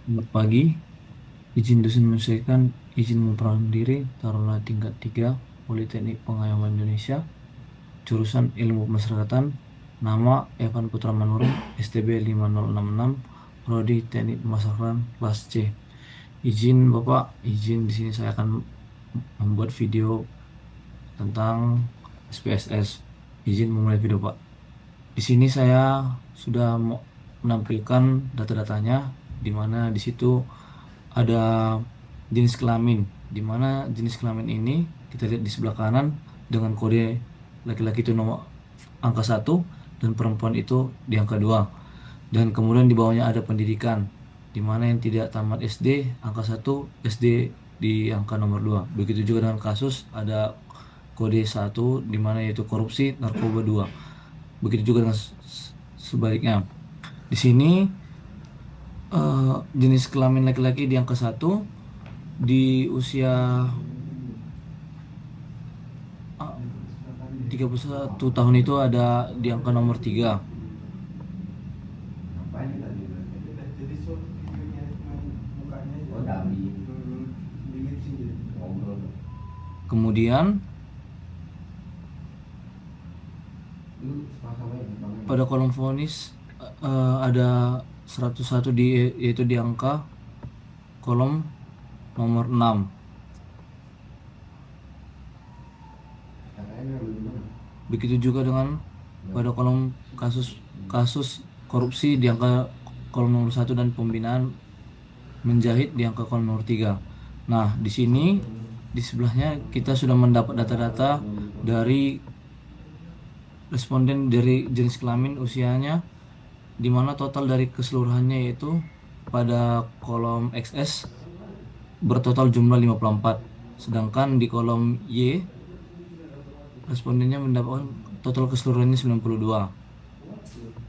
Selamat pagi, izin dosen menyesuaikan izin memperkenalkan diri, Taruna tingkat 3 Politeknik Pengayoman Indonesia, jurusan Ilmu Pemasyarakatan, nama Evan Putra Manurung, STB 5066, Prodi Teknik Pemasyarakatan kelas C. Izin Bapak, izin di sini saya akan membuat video tentang SPSS. Izin memulai video Pak. Di sini saya sudah menampilkan data-datanya, di mana di situ ada jenis kelamin, di mana jenis kelamin ini kita lihat di sebelah kanan dengan kode laki-laki itu nomor angka 1 dan perempuan itu di angka 2. Dan kemudian di bawahnya ada pendidikan, di mana yang tidak tamat SD angka 1, SD di angka nomor 2. Begitu juga dengan kasus ada kode 1 di mana yaitu korupsi narkoba 2. Begitu juga dengan sebaliknya. Di sini eh, jenis kelamin laki-laki di angka 1 di usia 31 tahun itu ada di angka nomor 3. Kemudian pada kolom vonis ada 101 yaitu di angka kolom nomor 6. Begitu juga dengan pada kolom kasus kasus korupsi di angka kolom nomor 1 dan pembinaan menjahit di angka kolom nomor 3. Nah, di sini di sebelahnya kita sudah mendapat data-data dari responden dari jenis kelamin usianya, di mana total dari keseluruhannya yaitu pada kolom XS bertotal jumlah 54. Sedangkan di kolom Y respondennya mendapatkan total keseluruhannya 92.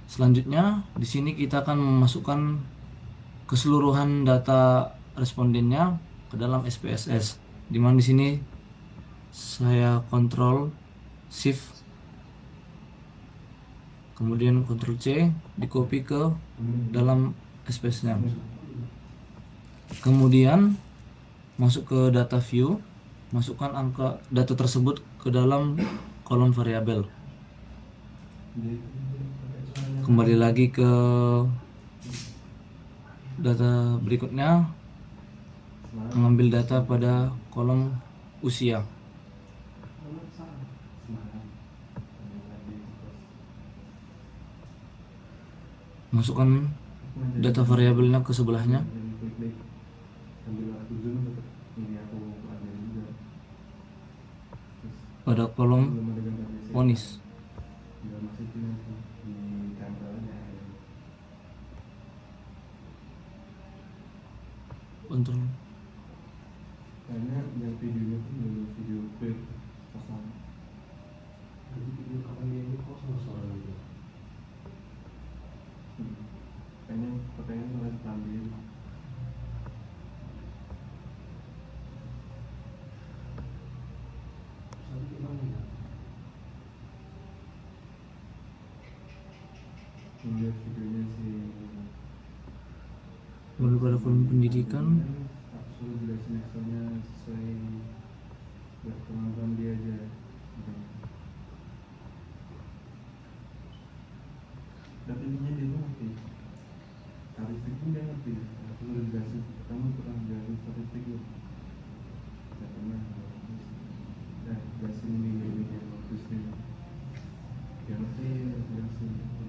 Selanjutnya di sini kita akan memasukkan keseluruhan data respondennya ke dalam SPSS. Di mana di sini saya kontrol shift kemudian Ctrl C, di copy ke dalam SPSS-nya. Kemudian masuk ke data view, masukkan angka data tersebut ke dalam kolom variabel. Kembali lagi ke data berikutnya, mengambil data pada kolom usia. Masukkan data variabelnya ke sebelahnya. Pada kolom vonis. Kontrol. Karena yang videonya pun dari video klip kosong. Jadi video kapan dia ini kosong soalnya itu. Kayaknya pertanyaan mulai diambil. Tapi gimana ya? Melihat videonya sih. Lalu pada kolom pendidikan, Suruh jelasin Excelnya sesuai buat kemampuan dia aja. Dan intinya dia tuh ngerti statistik pun dia ngerti. Aku udah jelasin, kamu kurang jelasin statistik lu gak pernah jelasin ini yang bagusnya dia ngerti, jelasin itu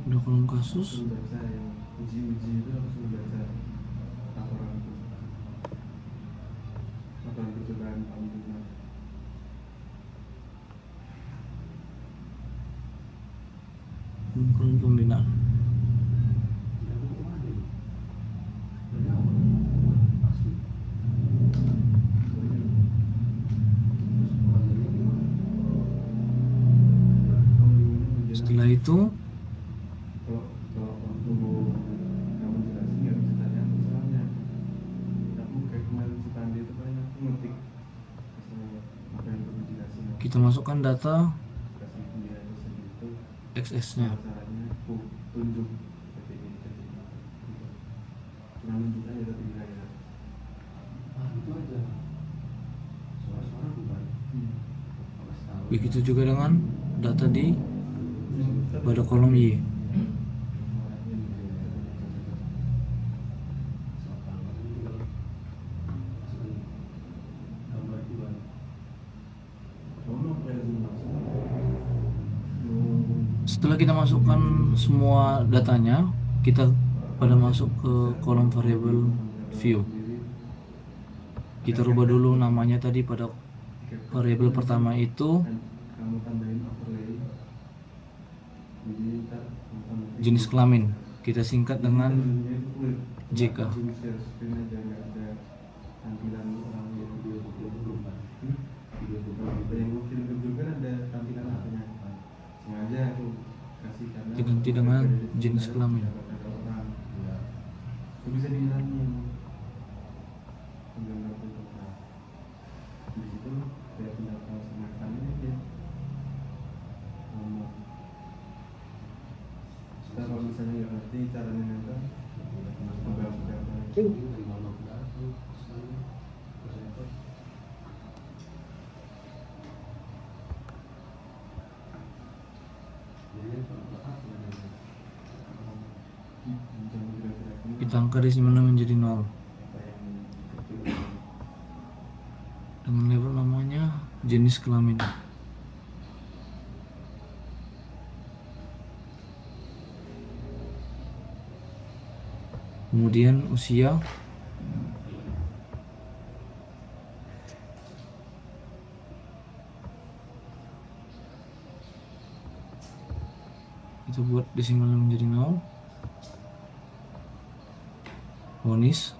udah kolom kasus, suruh baca yang uji-uji itu harus suruh baca laporan itu laporan percobaan tahun kemarin. kolom pembinaan. Setelah itu Kalau waktu kamu jelasin nggak bisa tanya masalahnya. Aku kayak kemarin si Pandi itu paling aku ngetik masalah apa yang perlu dijelasin. kita masukkan data Kasih dia segitu XS-nya. Caranya tunjuk KTP cuma nunjuk aja tapi wilayah itu aja suara-suara bukan Begitu juga dengan data di pada kolom Y. Setelah kita masukkan semua datanya, kita pada masuk ke kolom variable view. Kita rubah dulu namanya tadi pada variable pertama itu kamu tambahin overlay jadi ntar kamu tambahin jenis kelamin. Kita singkat dengan JK. share screen aja nggak ada tampilan orang yang yang mau kirim ke grup kan ada tampilan apanya sengaja aku kasih karena Diganti dengan jenis kelamin. ada orang itu bisa dihilangin tinggal dapet total di situ kayak pendapat semacam ini aja ngomong kita kalau misalnya nggak ngerti caranya nempel Kita angka desimalnya menjadi 0 dengan label namanya jenis kelamin. Kemudian usia, kita buat desimalnya menjadi 0. Vonis,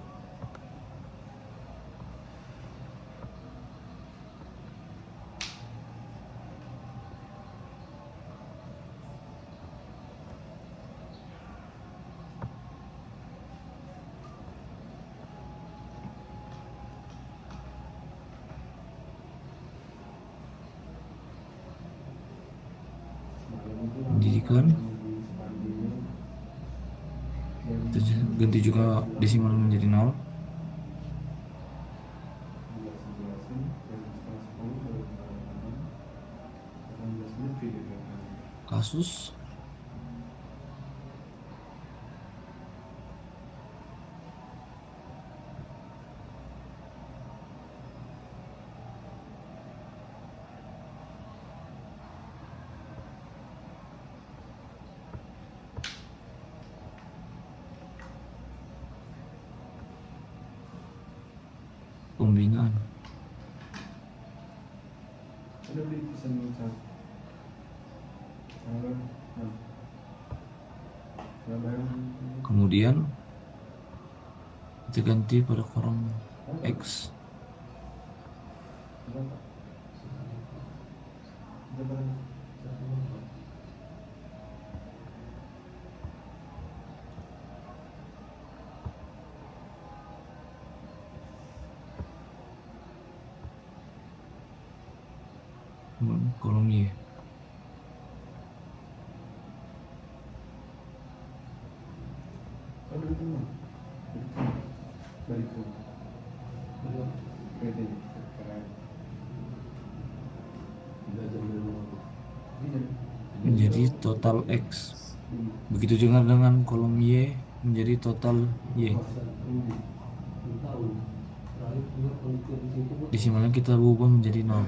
pendidikan, kita ganti juga desimal menjadi 0. Kasus, pembinaan. ada beli pesan saat Kemudian kita ganti pada kolom X. Kolom Y. balik ke PD sekarang Menjadi total X. Begitu juga dengan kolom Y menjadi total Y. Desimalnya kita ubah menjadi 0.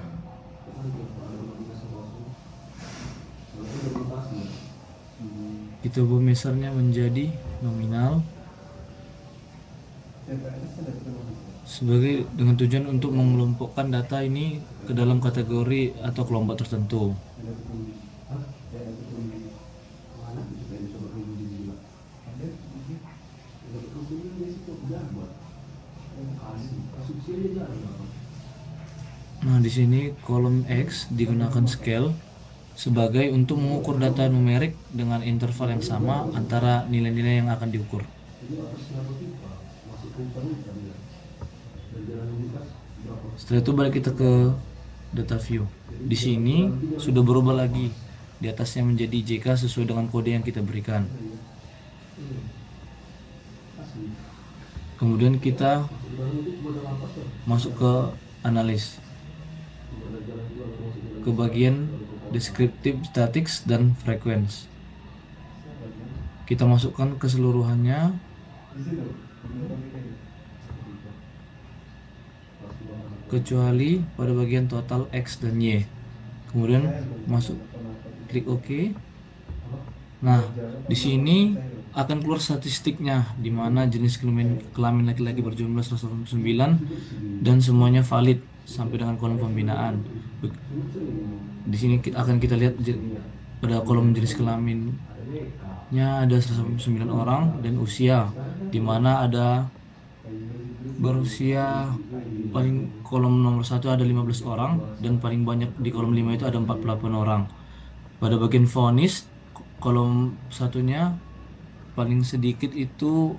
Kita ubah mesernya menjadi nominal sebagai dengan tujuan untuk mengelompokkan data ini ke dalam kategori atau kelompok tertentu. Nah, di sini kolom X digunakan scale sebagai untuk mengukur data numerik dengan interval yang sama antara nilai-nilai yang akan diukur. Setelah itu balik kita ke data view. Di sini sudah berubah lagi di atasnya menjadi JK sesuai dengan kode yang kita berikan. Asli. Kemudian kita Masuk dalam itu cuma ada lapas kan? masuk ke analis, Cuma ada jalan juga nggak masuk jalan ke besar. bagian Lalu ke kota. descriptive statics dan frequency. Siapa kan? Kita masukkan keseluruhannya Di situ. Bener apa beda ya? Pas di bawah sana. kecuali pada bagian total X dan Y. Kemudian masuk, klik OK. Nah, di sini akan keluar statistiknya di mana jenis kelamin laki-laki berjumlah 109 dan semuanya valid sampai dengan kolom pembinaan. Di sini akan kita lihat pada kolom jenis kelaminnya ada 109 orang dan usia, di mana ada berusia paling kolom nomor 1 ada 15 orang dan paling banyak di kolom 5 itu ada 48 orang. Pada bagian vonis kolom satunya paling sedikit itu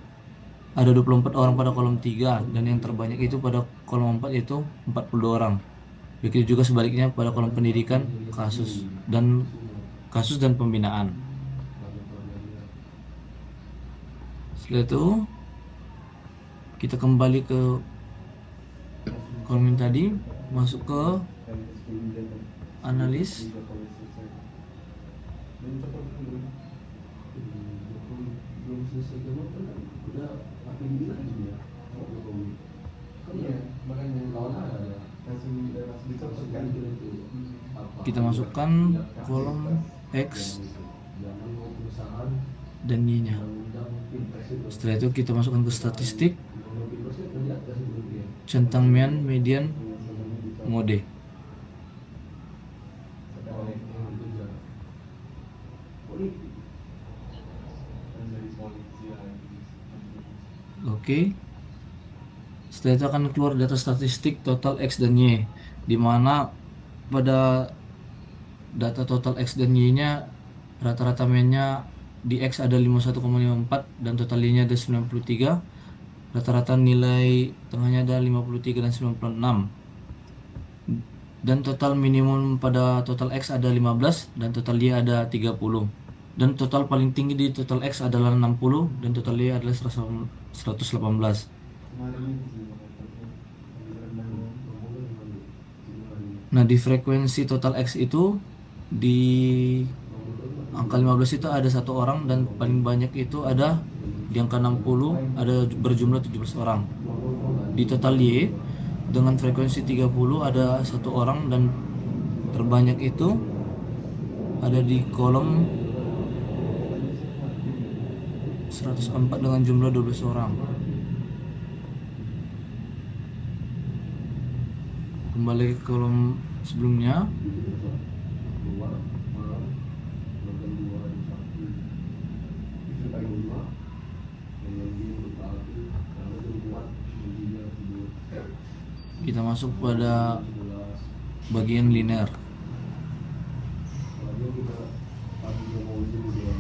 ada 24 orang pada kolom 3 dan yang terbanyak itu pada kolom 4 itu 40 orang. Begitu juga sebaliknya pada kolom pendidikan, kasus dan pembinaan. Setelah itu kita kembali ke kolom yang tadi, masuk ke analis. Belum selesai demokrat kan udah makin gini lagi dia sama Jokowi kan Iya, makanya lawan ada langsung dicopot kan. Kita masukkan kolom X jangan mau perusahaan dan Y-nya. undang pilpres itu Setelah itu kita masukkan ke statistik, undang pilpresnya kerja kasih belum dia centang median, mode. oleh yang bekerja politik Dari polisi lagi. Oke. Setelah itu akan keluar data statistik total X dan Y, di mana pada data total X dan Y-nya rata-rata mainnya di X ada 51,54 dan total Y-nya ada 93. Rata-rata nilai tengahnya ada 53 dan 96. Dan total minimum pada total X ada 15 dan total Y ada 30. Dan total paling tinggi di total X adalah 60 dan total Y adalah 118. Kemarin itu sih makanya Nah, di frekuensi total X itu di angka 15 itu ada 1 orang dan paling banyak itu ada di angka 60 ada berjumlah 17 orang. Di total Y dengan frekuensi 30 ada 1 orang dan terbanyak itu ada di kolom 104 dengan jumlah 12 orang. Kembali ke kolom sebelumnya. keluar malam nonton 2 di 1 itu paling 5 yang dia untuk tahu karena itu kuat dia tidur Kita masuk pada 11 bagian linear. kalau kita pagi dia mau itu dia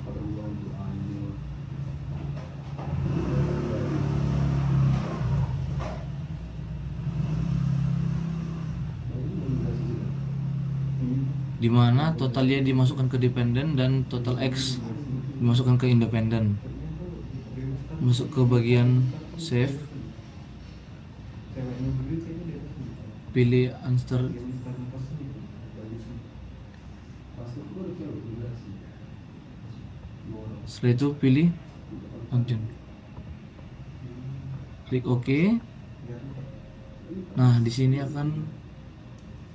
pada uang untuk anjing Di mana total Y dimasukkan ke dependen dan total X dimasukkan ke independen. Masuk ke bagian save, ceweknya beli kayaknya di atas gitu. pilih answer. Yang Mister Nafas gitu. pasti itu ada cewek juga sih dua orang Setelah itu pilih function, klik OK. Biar apa? Nah, di sini akan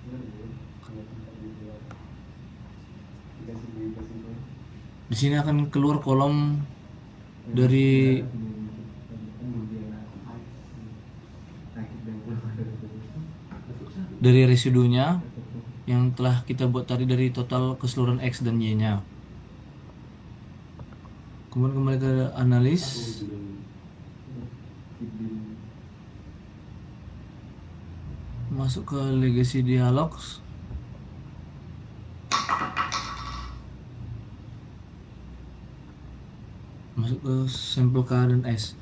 Bener ya. Kalau tempat di luar. Dikasih bebas itu. di sini akan keluar kolom dari residunya yang telah kita buat tadi dari total keseluruhan X dan Y-nya. Kemudian kembali ke analis, masuk ke legacy dialogs, masuk ke sampel K dan S.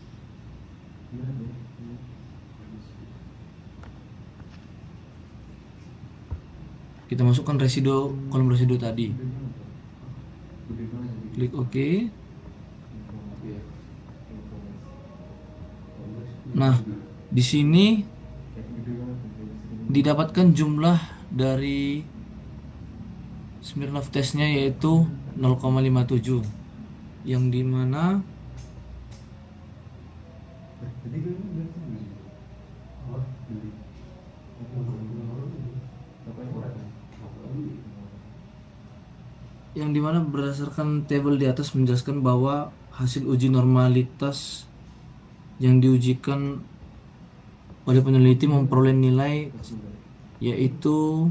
Kita masukkan residu, kolom residu tadi. Gede banget jadi Klik OK. Iya. Nah, di sini kayak gede banget kayak segini. didapatkan jumlah dari Smirnoff testnya yaitu 0,57, yang dimana Jadi gue ini bilang sih Apa? beli apa yang orang yang dimana berdasarkan tabel di atas menjelaskan bahwa hasil uji normalitas yang diujikan oleh peneliti memperoleh nilai yaitu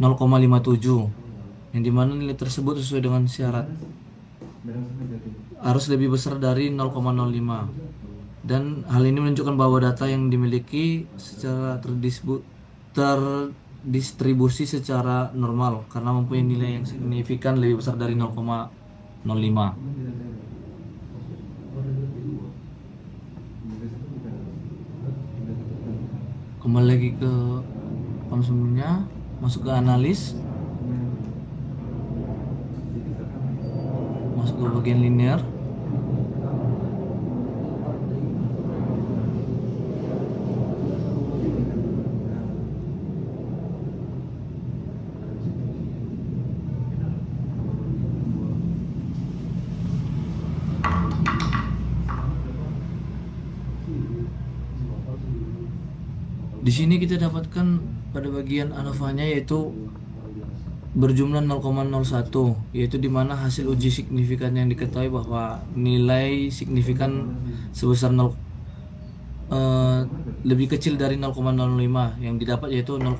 0,57, yang dimana nilai tersebut sesuai dengan syarat merah sama jatuh. harus lebih besar dari 0,05, dan hal ini menunjukkan bahwa data yang dimiliki secara terdistribusi secara normal karena mempunyai nilai yang signifikan lebih besar dari 0,05. Kembali lagi ke form sebelumnya, masuk ke analis, masuk ke bagian linear. Di sini kita dapatkan pada bagian ANOVA-nya yaitu berjumlah 0,01, yaitu di mana hasil uji signifikan yang diketahui bahwa nilai signifikan sebesar lebih kecil dari 0,05 yang didapat yaitu 0,01,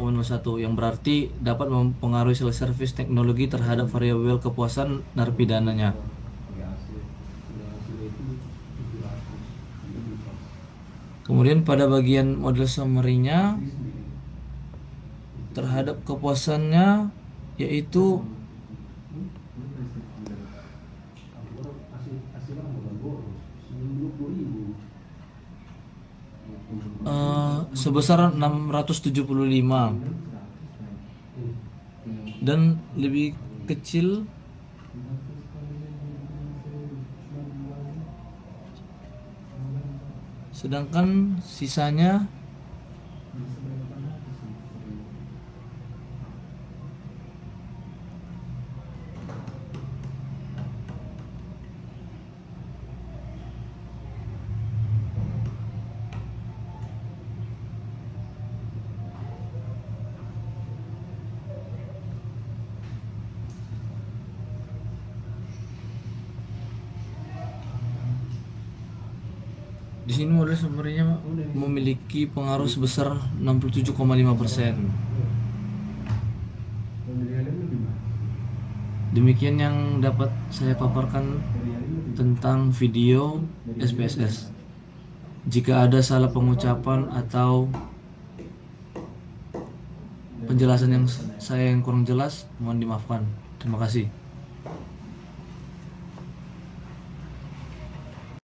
yang berarti dapat mempengaruhi self-service teknologi terhadap variabel kepuasan narapidanya. Kemudian pada bagian model summary-nya terhadap kepuasannya yaitu sebesar 675 dan lebih kecil sedangkan sisanya di sini model summary-nya memiliki pengaruh sebesar 67,5%. Demikian yang dapat saya paparkan tentang video SPSS. Jika ada salah pengucapan atau penjelasan yang saya yang kurang jelas, mohon dimaafkan. Terima kasih.